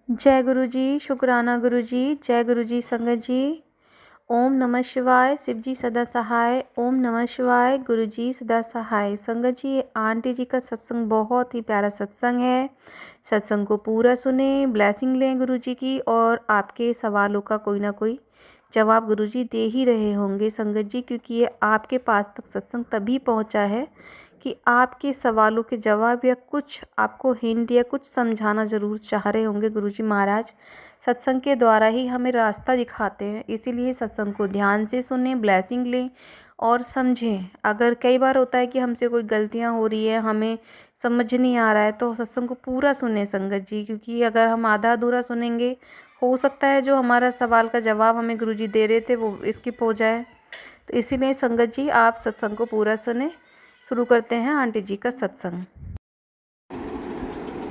जय गुरु जी, शुक्राना गुरु जी, जय गुरु जी संगत जी। ओम नमः शिवाय, शिव जी सदा सहाय। ओम नमः शिवाय, गुरु जी सदा सहाय। संगत जी, आंटी जी का सत्संग बहुत ही प्यारा सत्संग है। सत्संग को पूरा सुने, ब्लेसिंग लें गुरु जी की, और आपके सवालों का कोई ना कोई जवाब गुरु जी दे ही रहे होंगे संगत जी, क्योंकि ये आपके पास तक सत्संग तभी पहुंचा है कि आपके सवालों के जवाब या कुछ आपको हिंट या कुछ समझाना ज़रूर चाह रहे होंगे गुरुजी महाराज। सत्संग के द्वारा ही हमें रास्ता दिखाते हैं, इसीलिए सत्संग को ध्यान से सुनें, ब्लेसिंग लें और समझें। अगर कई बार होता है कि हमसे कोई गलतियां हो रही है, हमें समझ नहीं आ रहा है, तो सत्संग को पूरा सुने संगत जी, क्योंकि अगर हम आधा अधूरा सुनेंगे, हो सकता है जो हमारा सवाल का जवाब हमें गुरुजी दे रहे थे वो स्किप हो जाए। तो इसीलिए संगत जी आप सत्संग को पूरा सुने। शुरू करते हैं आंटी जी का सत्संग।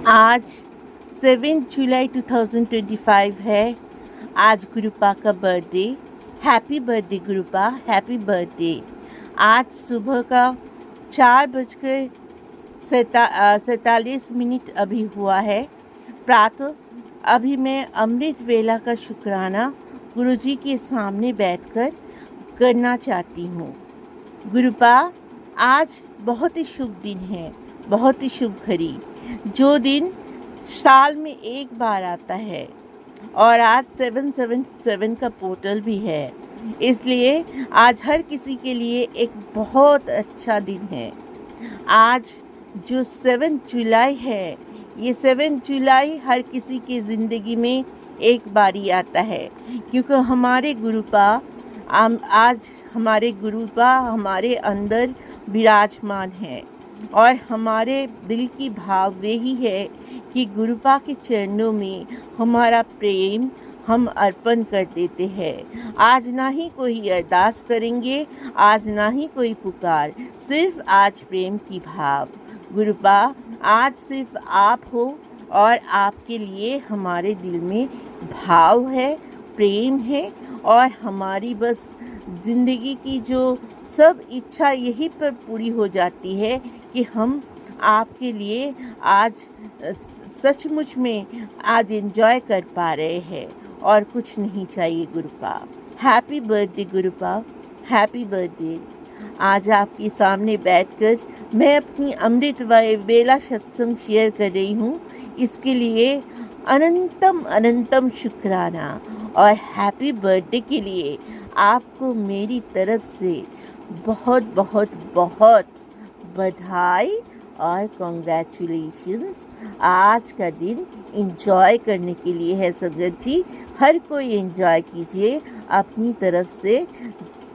आज 7 जुलाई 2025 है। आज गुरुपा का birthday. Happy birthday गुरुपा, happy birthday. आज सुबह का 4:47 अभी हुआ है प्रातः। अभी मैं अमृत वेला का शुक्राना गुरुजी के सामने बैठकर करना चाहती हूँ। गुरुपा, आज बहुत ही शुभ दिन है, बहुत ही शुभ घड़ी, जो दिन साल में एक बार आता है और आज 777 का पोर्टल भी है, इसलिए आज हर किसी के लिए एक बहुत अच्छा दिन है। आज जो 7 जुलाई है, ये 7 जुलाई हर किसी की ज़िंदगी में एक बारी आता है, क्योंकि हमारे गुरुपा आज हमारे गुरुपा हमारे अंदर विराजमान है और हमारे दिल की भाव यही है कि गुरुपा के चरणों में हमारा प्रेम हम अर्पण कर देते हैं। आज ना ही कोई अरदास करेंगे, आज ना ही कोई पुकार, सिर्फ आज प्रेम की भाव। गुरुपा, आज सिर्फ आप हो और आपके लिए हमारे दिल में भाव है, प्रेम है, और हमारी बस ज़िंदगी की जो सब इच्छा यही पर पूरी हो जाती है कि हम आपके लिए आज सचमुच में आज एंजॉय कर पा रहे हैं और कुछ नहीं चाहिए गुरुपा। Happy birthday गुरुपा, happy birthday. आज आपके सामने बैठकर मैं अपनी अमृत वेला सत्संग शेयर कर रही हूँ, इसके लिए अनंतम अनंतम शुक्राना और हैप्पी बर्थडे के लिए आपको मेरी तरफ से बहुत बहुत बहुत बधाई और कॉन्ग्रेचुलेशंस। आज का दिन एंजॉय करने के लिए है संगत जी, हर कोई एंजॉय कीजिए अपनी तरफ से।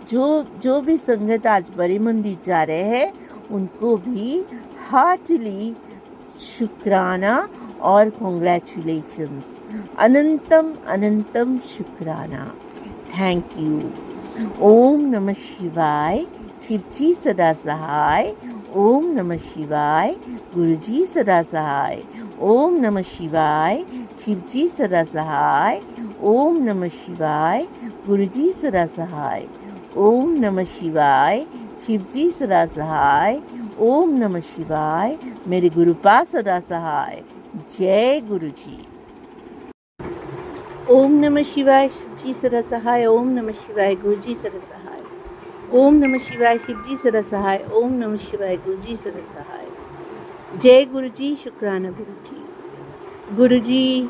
जो भी संगत आज बड़े मंदिर जा रहे हैं उनको भी हार्टली शुक्राना और कॉन्ग्रेचुलेशंस। अनंतम अनंतम शुक्राना। Thank you. ओम नमः शिवाय, शिवजी सदा सहाय। ओम नमः शिवाय, गुरुजी सदा सहाय। ओम नमः शिवाय, शिवजी सदा सहाय। ओम नमः शिवाय, गुरुजी सदा सहाय। ओम नमः शिवाय, शिवजी सदा सहाय। ओम नमः शिवाय, मेरे गुरुपा सदा सहाय। जय गुरुजी। ओम नमः शिवाय, शिवजी सदा सहाय। ओम नमः शिवाय, गुरुजी सदा सहाय। ओम नमः शिवाय, शिवजी सदा सहाय। ओम नमः शिवाय, गुरुजी सदा सहाय। जय गुरुजी, शुक्राना गुरुजी। गुरुजी,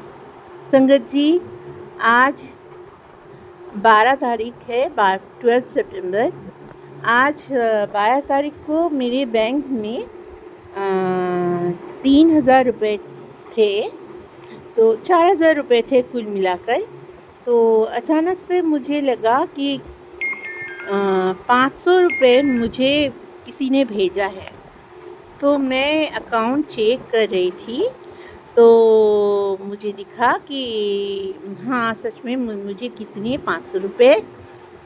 संगत जी, आज 12 तारीख है, 12 सितंबर। आज 12 तारीख को मेरे बैंक में 3,000 रुपये थे, तो 4,000 रुपये थे कुल मिलाकर। तो अचानक से मुझे लगा कि 500 रुपये मुझे किसी ने भेजा है, तो मैं अकाउंट चेक कर रही थी, तो मुझे दिखा कि हाँ सच में मुझे किसी ने 500 रुपये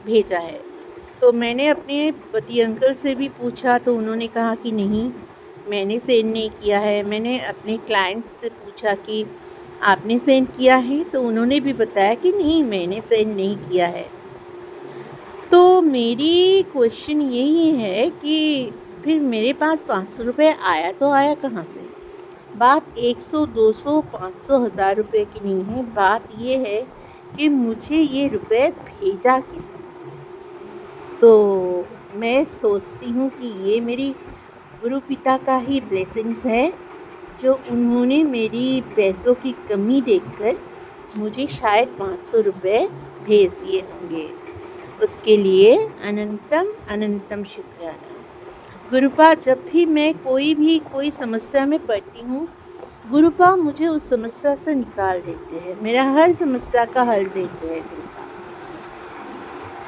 भेजा है। तो मैंने अपने पति अंकल से भी पूछा, तो उन्होंने कहा कि नहीं, मैंने सेंड नहीं किया है। मैंने अपने क्लाइंट से पूछा कि आपने सेंड किया है, तो उन्होंने भी बताया कि नहीं, मैंने सेंड नहीं किया है। तो मेरी क्वेश्चन यही है कि फिर मेरे पास 500 रुपये आया तो आया कहाँ से? बात 100, 200, 500, 1000 रुपये की नहीं है। बात ये है कि मुझे ये रुपए भेजा किसने। तो मैं सोचती हूँ कि ये मेरी गुरु पिता का ही ब्लेसिंग्स है, जो उन्होंने मेरी पैसों की कमी देखकर मुझे शायद 500 रुपये भेज दिए होंगे। उसके लिए अनंतम अनंतम शुक्राना। गुरुपा, जब भी मैं कोई समस्या में पड़ती हूँ, गुरुपा मुझे उस समस्या से निकाल देते हैं, मेरा हर समस्या का हल देते हैं गुरुपा।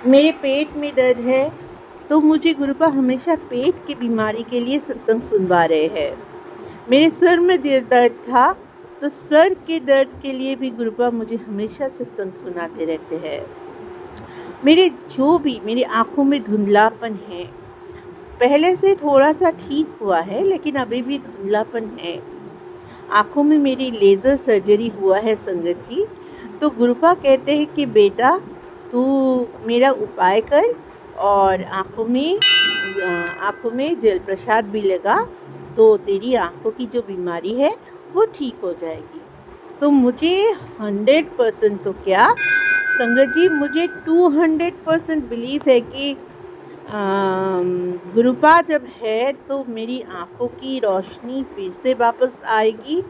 मेरे पेट में दर्द है तो मुझे गुरुपा हमेशा पेट की बीमारी के लिए सत्संग सुनवा रहे हैं। मेरे सर में दर्द था तो सर के दर्द के लिए भी गुरुपा मुझे हमेशा सत्संग सुनाते रहते हैं। मेरी आँखों में धुंधलापन है, पहले से थोड़ा सा ठीक हुआ है लेकिन अभी भी धुंधलापन है। आँखों में मेरी लेज़र सर्जरी हुआ है संगत जी। तो गुरुपा कहते हैं कि बेटा तू मेरा उपाय कर और आँखों में जल प्रसाद भी लगा तो तेरी आँखों की जो बीमारी है वो ठीक हो जाएगी। तो मुझे 100% तो क्या संगत जी, मुझे 200% बिलीव है कि गुरुपा जब है तो मेरी आँखों की रोशनी फिर से वापस आएगी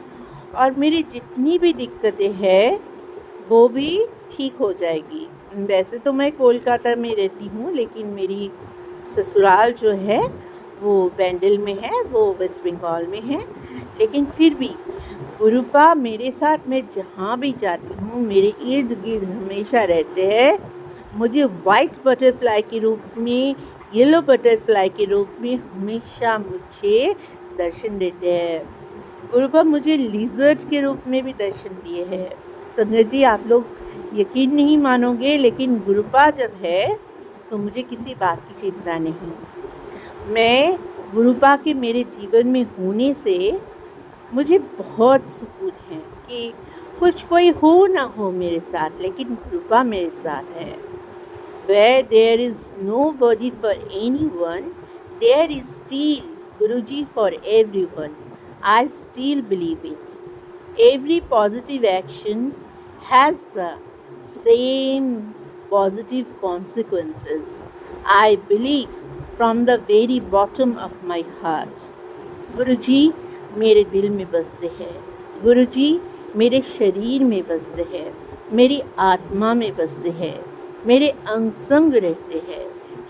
और मेरी जितनी भी दिक्कतें हैं वो भी ठीक हो जाएगी। वैसे तो मैं कोलकाता में रहती हूँ लेकिन मेरी ससुराल जो है वो बैंडल में है, वो वेस्ट बंगाल में है। लेकिन फिर भी गुरुपा मेरे साथ, मैं जहाँ भी जाती हूँ मेरे इर्द गिर्द हमेशा रहते हैं। मुझे वाइट बटरफ्लाई के रूप में, येलो बटरफ्लाई के रूप में हमेशा मुझे दर्शन देते हैं। गुरुपा मुझे लिजर्ड के रूप में भी दर्शन दिए हैं। संगत जी, आप लोग यकीन नहीं मानोगे लेकिन गुरुपा जब है तो मुझे किसी बात की चिंता नहीं। मैं गुरुपा के मेरे जीवन में होने से मुझे बहुत सुकून है कि कुछ कोई हो ना हो मेरे साथ, लेकिन गुरुपा मेरे साथ है। Where there is nobody for anyone, there is still Guruji for everyone. I still believe it. Every positive action has the same positive consequences. I believe from the very bottom of my heart. गुरुजी मेरे दिल में बसते हैं, गुरुजी मेरे शरीर में बसते हैं, मेरी आत्मा में बसते हैं, मेरे अंग संग रहते हैं।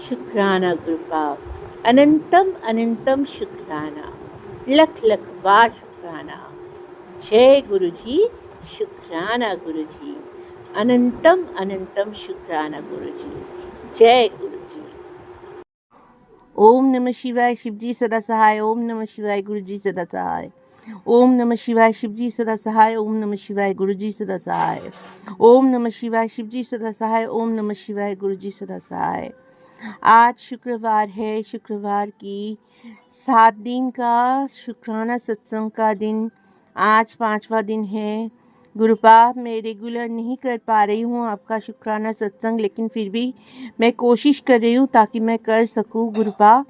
शुक्राना गुरुपा, अनंतम अनंतम शुक्राना, लख लख बार शुक्राना। जय गुरुजी, शुक्राना गुरुजी, अनंतम अनंतम शुक्राना गुरुजी। जय गुरुजी। ओम नमः शिवाय, शिवजी सदा सहाय। ओम नमः शिवाय, गुरुजी सदा सहाय। ओम नमः शिवाय, शिवजी सदा सहाय। ओम नमः शिवाय, गुरुजी सदा सहाय। ओम नमः शिवाय, शिवजी सदा सहाय। ओम नमः शिवाय, गुरुजी सदा सहाय। आज शुक्रवार है, शुक्रवार की 7 दिन का शुक्राना सत्संग का दिन, आज 5वां दिन है। गुरुपा, मैं रेगुलर नहीं कर पा रही हूँ आपका शुक्राना सत्संग, लेकिन फिर भी मैं कोशिश कर रही हूँ ताकि मैं कर सकूँ। गुरुपा,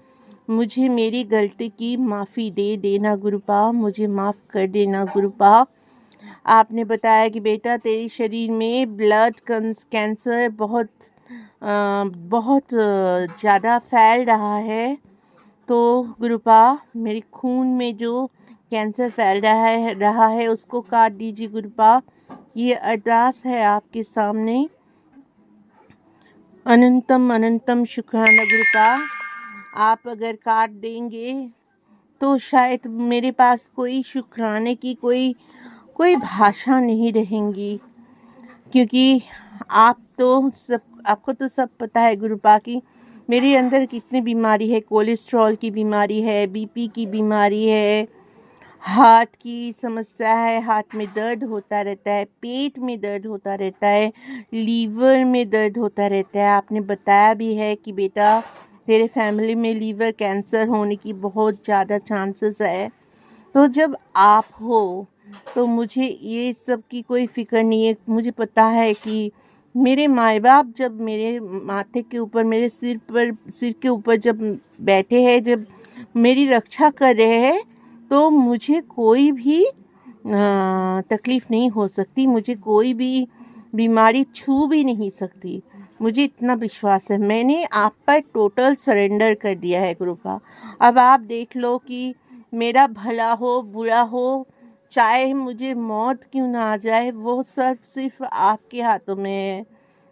मुझे मेरी गलती की माफ़ी दे देना गुरुपा, मुझे माफ़ कर देना गुरुपा। आपने बताया कि बेटा तेरे शरीर में ब्लड कैंसर बहुत ज़्यादा फैल रहा है। तो गुरुपा, मेरे खून में जो कैंसर फैल रहा है उसको काट दीजिए गुरुपा। ये अरदास है आपके सामने। अनंतम अनंतम शुक्राना गुरुपा। आप अगर काट देंगे तो शायद मेरे पास कोई शुक्राने की कोई भाषा नहीं रहेंगी, क्योंकि आपको तो सब पता है गुरुपा की मेरे अंदर कितनी बीमारी है। कोलेस्ट्रॉल की बीमारी है, बीपी की बीमारी है, हार्ट की समस्या है, हार्ट में दर्द होता रहता है, पेट में दर्द होता रहता है, लीवर में दर्द होता रहता है। आपने बताया भी है कि बेटा तेरे फैमिली में लीवर कैंसर होने की बहुत ज़्यादा चांसेस है। तो जब आप हो तो मुझे ये सब की कोई फ़िक्र नहीं है। मुझे पता है कि मेरे माँ बाप जब मेरे माथे के ऊपर, मेरे सिर के ऊपर जब बैठे हैं, जब मेरी रक्षा कर रहे हैं, तो मुझे कोई भी तकलीफ़ नहीं हो सकती, मुझे कोई भी बीमारी छू भी नहीं सकती। मुझे इतना विश्वास है, मैंने आप पर टोटल सरेंडर कर दिया है गुरुपा। अब आप देख लो कि मेरा भला हो बुरा हो, चाहे मुझे मौत क्यों ना आ जाए, वो सब सिर्फ आपके हाथों में है।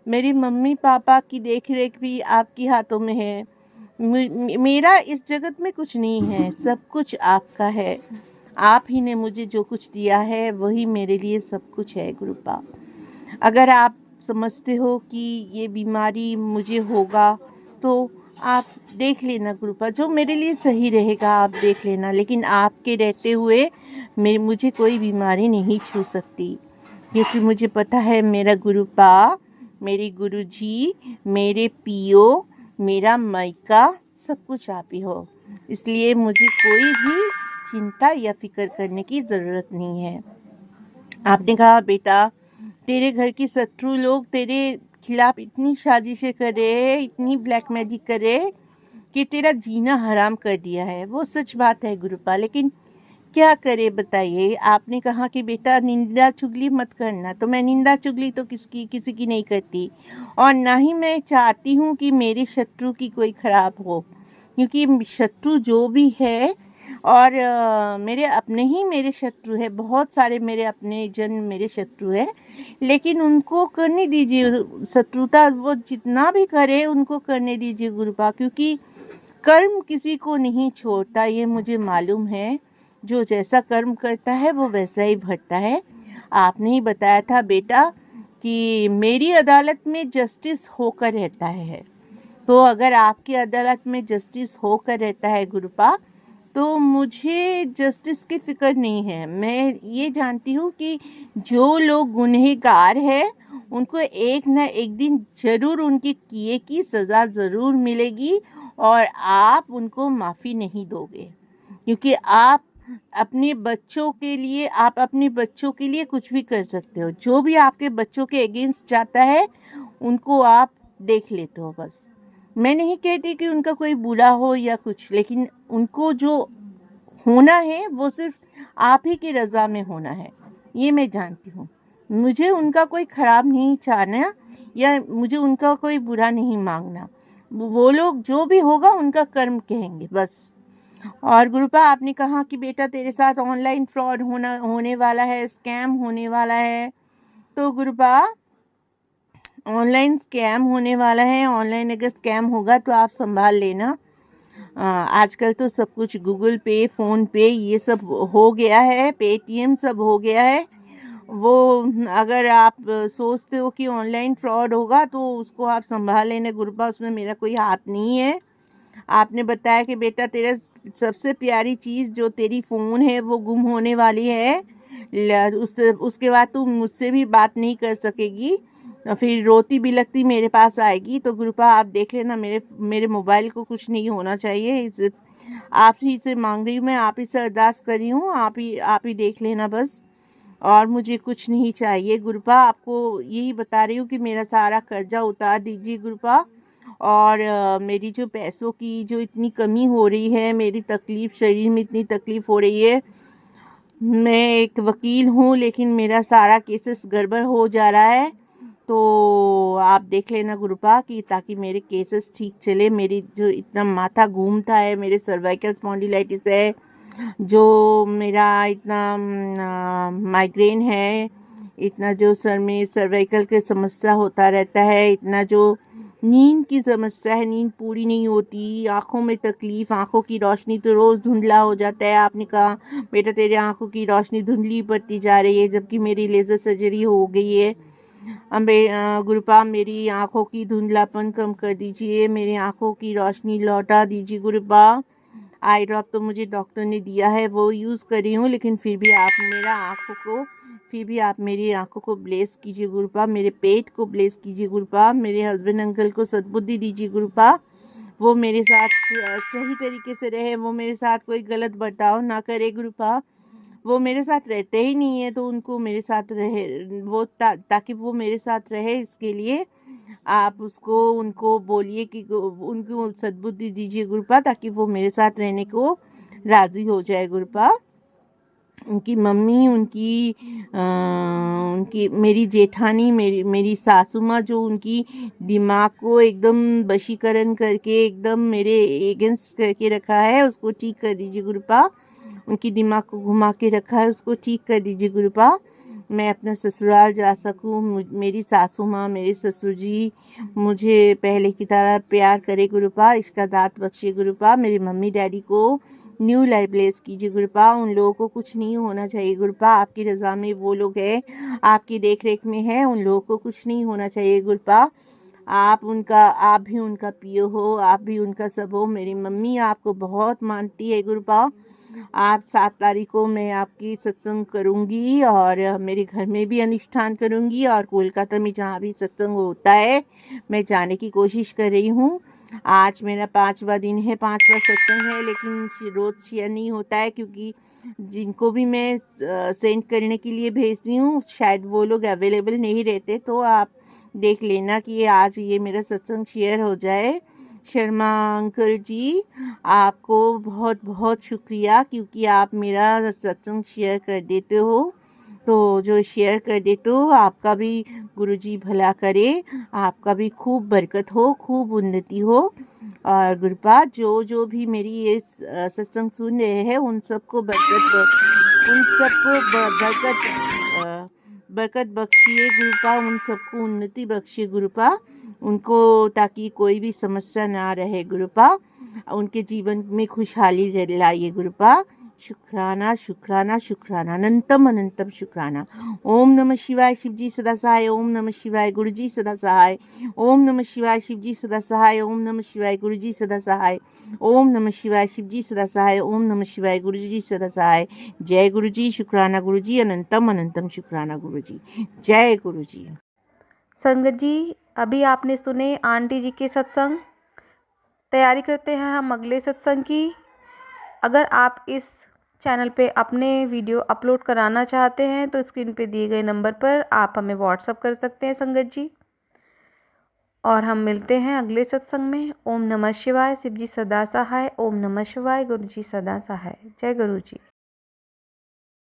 मेरी मम्मी पापा की देख रेख भी आपके हाथों में है। मेरा इस जगत में कुछ नहीं है, सब कुछ आपका है। आप ही ने मुझे जो कुछ दिया है वही मेरे लिए सब कुछ है गुरुपा। अगर आप समझते हो कि ये बीमारी मुझे होगा तो आप देख लेना गुरुपा, जो मेरे लिए सही रहेगा आप देख लेना, लेकिन आपके रहते हुए मुझे कोई बीमारी नहीं छू सकती, क्योंकि मुझे पता है मेरा गुरुपा, मेरी गुरुजी, मेरे पियो, मेरा मायका सब कुछ आप ही हो। इसलिए मुझे कोई भी चिंता या फिक्र करने की ज़रूरत नहीं है। आपने कहा बेटा तेरे घर के शत्रु लोग तेरे खिलाफ इतनी साजिशें कर रहे हैं, इतनी ब्लैक मैजिक कर रहे हैं कि तेरा जीना हराम कर दिया है। वो सच बात है गुरुपा, लेकिन क्या करे बताइए। आपने कहा कि बेटा निंदा चुगली मत करना, तो मैं निंदा चुगली तो किसी की नहीं करती, और ना ही मैं चाहती हूँ कि मेरे शत्रु की कोई खराब हो, क्योंकि शत्रु जो भी है, और मेरे अपने ही मेरे शत्रु है, बहुत सारे मेरे अपने जन मेरे शत्रु है, लेकिन उनको करने दीजिए शत्रुता, वो जितना भी करे उनको करने दीजिए गुरुपा, क्योंकि कर्म किसी को नहीं छोड़ता, ये मुझे मालूम है। जो जैसा कर्म करता है वो वैसा ही भरता है। आपने ही बताया था बेटा कि मेरी अदालत में जस्टिस होकर रहता है, तो अगर आपकी अदालत में जस्टिस होकर रहता है गुरुपा, तो मुझे जस्टिस की फ़िक्र नहीं है। मैं ये जानती हूँ कि जो लोग गुनहगार हैं उनको एक न एक दिन ज़रूर उनके किए की सज़ा ज़रूर मिलेगी, और आप उनको माफ़ी नहीं दोगे, क्योंकि आप अपने बच्चों के लिए कुछ भी कर सकते हो। जो भी आपके बच्चों के अगेंस्ट जाता है उनको आप देख लेते हो बस। मैं नहीं कहती कि उनका कोई बुरा हो या कुछ, लेकिन उनको जो होना है वो सिर्फ आप ही की रज़ा में होना है, ये मैं जानती हूँ। मुझे उनका कोई ख़राब नहीं चाहना, या मुझे उनका कोई बुरा नहीं मांगना। वो लोग जो भी होगा उनका कर्म कहेंगे बस। और गुरुपा आपने कहा कि बेटा तेरे साथ ऑनलाइन फ्रॉड होने वाला है, स्कैम होने वाला है। तो गुरुपा ऑनलाइन स्कैम होने वाला है, ऑनलाइन अगर स्कैम होगा तो आप संभाल लेना। आजकल तो सब कुछ गूगल पे, फ़ोन पे ये सब हो गया है, पेटीएम सब हो गया है। वो अगर आप सोचते हो कि ऑनलाइन फ्रॉड होगा तो उसको आप संभाल लेना गुरुपा, उसमें मेरा कोई हाथ नहीं है। आपने बताया कि बेटा तेरा सबसे प्यारी चीज़ जो तेरी फ़ोन है वो गुम होने वाली है, उसके बाद तू मुझसे भी बात नहीं कर सकेगी, फिर रोती बिलखती मेरे पास आएगी। तो गुरुपा आप देख लेना, मेरे मोबाइल को कुछ नहीं होना चाहिए। इस आप ही से मांग रही हूँ मैं, आप ही से अरदास कर रही हूँ, आप ही देख लेना बस, और मुझे कुछ नहीं चाहिए गुरुपा। आपको यही बता रही हूँ कि मेरा सारा कर्जा उतार दीजिए गुरुपा, और मेरी जो पैसों की जो इतनी कमी हो रही है, मेरी तकलीफ़ शरीर में इतनी तकलीफ़ हो रही है। मैं एक वकील हूँ लेकिन मेरा सारा केसेस गड़बड़ हो जा रहा है, तो आप देख लेना गुरुपा कि ताकि मेरे केसेस ठीक चले। मेरी जो इतना माथा घूमता है, मेरे सर्वाइकल स्पॉन्डिलाइटिस है, जो मेरा इतना माइग्रेन है, इतना जो सर में सर्वाइकल के समस्या होता रहता है, इतना जो नींद की समस्या है, नींद पूरी नहीं होती, आँखों में तकलीफ़, आँखों की रोशनी तो रोज़ धुंधला हो जाता है। आपने कहा बेटा तेरे आँखों की रोशनी धुंधली पड़ती जा रही है, जबकि मेरी लेज़र सर्जरी हो गई है। गुरुपा मेरी आँखों की धुंधलापन कम कर दीजिए, मेरी आँखों की रोशनी लौटा दीजिए गुरुपा। आई ड्रॉप तो मुझे डॉक्टर ने दिया है, वो यूज़ कर रही हूँ, लेकिन फिर भी आप मेरी आँखों को ब्लेस कीजिए गुरुपा, मेरे पेट को ब्लेस कीजिए गुरुपा, मेरे हस्बैंड अंकल को सद्बुद्धि दीजिए गुरुपा, वो मेरे साथ सही तरीके से रहे, वो मेरे साथ कोई गलत बर्ताव ना करे गुरुपा। वो मेरे साथ रहते ही नहीं है तो उनको मेरे साथ रहे, वो ताकि वो मेरे साथ रहे, इसके लिए आप उनको बोलिए कि उनको सद्बुद्धि दीजिए गुरुपा, ताकि वो मेरे साथ रहने को राज़ी हो जाए गुरुपा। उनकी मम्मी, उनकी मेरी जेठानी, मेरी सासू माँ जो उनकी दिमाग को एकदम वशीकरण करके एकदम मेरे अगेंस्ट करके रखा है, उसको ठीक कर दीजिए गुरुपा। उनकी दिमाग को घुमा के रखा है, उसको ठीक कर दीजिए गुरुपा। मैं अपना ससुराल जा सकूं, मेरी सासू माँ, मेरे ससुर जी मुझे पहले की तरह प्यार करे गुरुपा, इसका दात बख्शिए गुरुपा। मेरी मम्मी डैडी को न्यू लाइफ ब्लेस कीजिए गुरुपा। उन लोगों को कुछ नहीं होना चाहिए गुरुपा, आपकी रज़ा में वो लोग हैं, आपकी देख रेख में है, उन लोगों को कुछ नहीं होना चाहिए गुरुपा। आप भी उनका पियो हो, आप भी उनका सब हो। मेरी मम्मी आपको बहुत मानती है गुरुपा। आप 7 तारीख को मैं आपकी सत्संग करूंगी और मेरे घर में भी अनुष्ठान करूंगी, और कोलकाता में जहाँ भी सत्संग होता है मैं जाने की कोशिश कर रही हूँ। आज मेरा 5वां दिन है, 5वां सत्संग है, लेकिन रोज़ शेयर नहीं होता है क्योंकि जिनको भी मैं सेंड करने के लिए भेजती हूँ शायद वो लोग अवेलेबल नहीं रहते। तो आप देख लेना कि आज ये मेरा सत्संग शेयर हो जाए। शर्मा अंकल जी, आपको बहुत बहुत शुक्रिया क्योंकि आप मेरा सत्संग शेयर कर देते हो। तो जो शेयर कर देते हो आपका भी गुरुजी भला करे, आपका भी खूब बरकत हो, खूब उन्नति हो। और गुरुपा जो भी मेरी ये सत्संग सुन रहे हैं उन सबको बरकत बख्शिए गुरुपा, उन सबको उन्नति बख्शिए गुरुपा, उनको ताकि कोई भी समस्या ना रहे गुरुपा, उनके जीवन में खुशहाली लाइए गुरुपा। शुक्राना शुक्राना शुक्राना, अनंतम अनंतम शुक्राना। ओम नमः शिवाय, शिवजी सदा सहाय। ओम नमः शिवाय, गुरुजी सदा सहाय। ओम नमः शिवाय, शिवजी सदा सहाय। ओम नमः शिवाय, गुरुजी सदा सहाय। ओम नमः शिवाय, शिवजी सदा सहाय। ओम नमः शिवाय, गुरुजी सदा सहाय। जय गुरुजी, शुक्राना गुरुजी, अनंतम अनंतम शुक्राना गुरुजी। जय गुरुजी। संगत जी, अभी आपने सुने आंटी जी के सत्संग। तैयारी करते हैं हम अगले सत्संग की। अगर आप इस चैनल पे अपने वीडियो अपलोड कराना चाहते हैं तो स्क्रीन पे दिए गए नंबर पर आप हमें व्हाट्सअप कर सकते हैं संगत जी। और हम मिलते हैं अगले सत्संग में। ओम नमः शिवाय, शिव जी सदा सहाय। ओम नमः शिवाय, गुरु जी सदा सहाय। जय गुरु जी।